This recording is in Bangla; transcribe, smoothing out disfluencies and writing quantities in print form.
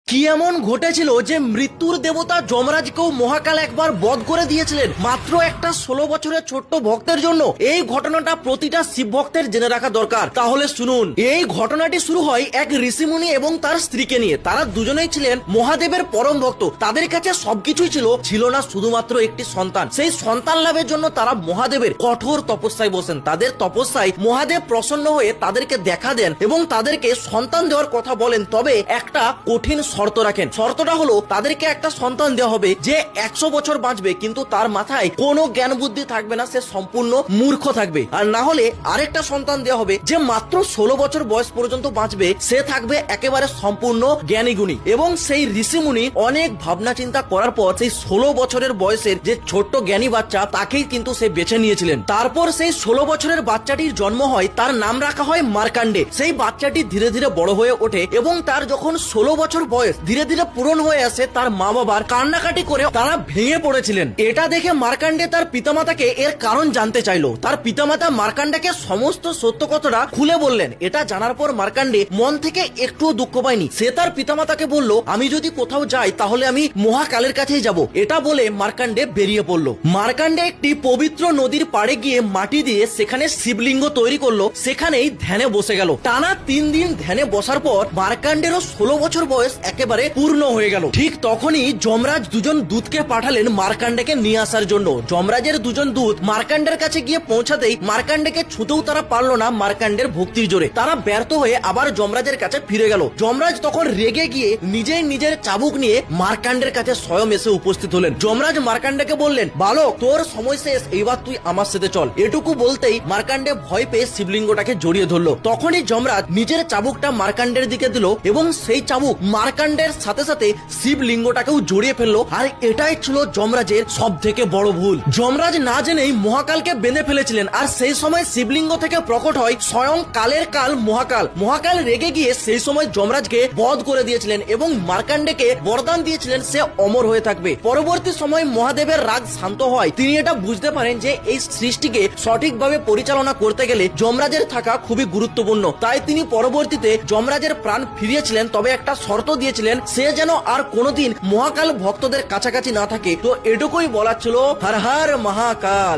কি এমন ঘটেছিল যে মৃত্যুর দেবতা যমরাজকেও মহাকাল একবার বধ করে দিয়েছিলেন মাত্র একটা 16 বছরের ছোট্ট ভক্তের জন্য? এই ঘটনাটা প্রতিটা শিব ভক্তের জেনে রাখা দরকার। তাহলে শুনুন, এই ঘটনাটি শুরু হয় এক ঋষিমুনি এবং তার স্ত্রীকে নিয়ে। তারা দুজনেই ছিলেন মহাদেবের পরম ভক্ত। তাদের কাছে সবকিছুই ছিল না শুধুমাত্র একটি সন্তান। সেই সন্তান লাভের জন্য তারা মহাদেবের কঠোর তপস্যায় বসেন। তাদের তপস্যায় মহাদেব প্রসন্ন হয়ে তাদেরকে দেখা দেন এবং তাদেরকে সন্তান দেওয়ার কথা বলেন, তবে একটা কঠিন শর্ত রাখেন। শর্তটা হলো তাদেরকে একটা সন্তান দেওয়া হবে যে 100 বছর বাঁচবে, কিন্তু তার মাথায় কোনো জ্ঞান বুদ্ধি থাকবে না, সে সম্পূর্ণ মূর্খ থাকবে। আর না হলে আরেকটা সন্তান দেওয়া হবে যে মাত্র 16 বছর বয়স পর্যন্ত বাঁচবে, সে থাকবে একেবারে সম্পূর্ণ জ্ঞানী গুণী। এবং সেই ঋষিমুনি অনেক ভাবনা চিন্তা করার পর সেই 16 বছরের বয়সের যে ছোট্ট জ্ঞানী বাচ্চা তাকেই কিন্তু সে বেছে নিয়েছিলেন। তারপর সেই 16 বছরের বাচ্চাটির জন্ম হয়, তার নাম রাখা হয় মার্কান্ডে। সেই বাচ্চাটি ধীরে ধীরে বড় হয়ে ওঠে এবং তার যখন 16 বছর বয়স ধীরে ধীরে পূরণ হয়ে আসে, তার মা বাবার কান্নাকাটি করে তারা ভেঙে পড়েছিলেন। এটা দেখে মার্কান্ডে তার পিতামাতাকে এর কারণ জানতে চাইলো। তার পিতামাতা মার্কান্ডেকে সমস্ত সত্য কথাটা খুলে বললেন। এটা জানার পর মার্কান্ডে মন থেকে একটুও দুঃখ পায়নি। সে তার পিতামাতাকে বলল, আমি যদি কোথাও যাই তাহলে আমি মহাকালের কাছেই যাব। এটা বলে মার্কান্ডে বেরিয়ে পড়লো। মার্কান্ডে একটি পবিত্র নদীর পাড়ে গিয়ে মাটি দিয়ে সেখানে শিবলিঙ্গ তৈরি করলো। সেখানেই ধ্যানে বসে গেল। টানা 3 দিন ধ্যানে বসার পর মার্কান্ডেরও 16 বছর বয়স একেবারে পূর্ণ হয়ে গেল। ঠিক তখনই যমরাজ দুজন দূতকে পাঠালেন মার্কান্ডেকে নিয়ে আসার জন্য। যমরাজের দুজন দূত মার্কান্ডের কাছে গিয়ে পৌঁছাতেই মার্কান্ডেকে ছুঁতেও তারা পারলো না মার্কান্ডের ভক্তির জোরে। তারা ব্যর্থ হয়ে আবার যমরাজের কাছে ফিরে গেল। যমরাজ তখন রেগে গিয়ে নিজের চাবুক নিয়ে মার্কান্ডের কাছে স্বয়ং এসে উপস্থিত হলেন। যমরাজ মার্কান্ডেকে বললেন, বালক, তোর সময় শেষ, এইবার তুই আমার সাথে চল। এটুকু বলতেই মার্কান্ডে ভয় পেয়ে শিবলিঙ্গটাকে জড়িয়ে ধরলো। তখনই যমরাজ নিজের চাবুকটা মার্কান্ডের দিকে দিল এবং সেই চাবুক মার্কান্ডের সাথে সাথে শিবলিঙ্গটাকেও জড়িয়ে ফেললো। আর এটাই ছিল যমরাজের সব থেকে বড় ভুল। যমরাজ না জেনেই মহাকালকে বেঁধে ফেলেছিলেন। আর সেই সময় শিবলিঙ্গ থেকে প্রকট হয় স্বয়ং কালের কাল মহাকাল। মহাকাল রেগে গিয়ে সেই সময় যমরাজকে বধ করে দিয়েছিলেন এবং মার্কান্ডেকে বরদান দিয়েছিলেন সে অমর হয়ে থাকবে। পরবর্তী সময় মহাদেবের রাগ শান্ত হয়। তিনি এটা বুঝতে পারেন যে এই সৃষ্টিকে সঠিকভাবে পরিচালনা করতে গেলে যমরাজের থাকা খুবই গুরুত্বপূর্ণ। তাই তিনি পরবর্তীতে যমরাজের প্রাণ ফিরিয়েছিলেন, তবে একটা শর্ত দিয়েছিলেন, সে যেন আর কোনোদিন মহাকাল ভক্তদের কাছাকাছি না থাকে। তো এটুকুই বলার ছিল। হর হর মহাকাল।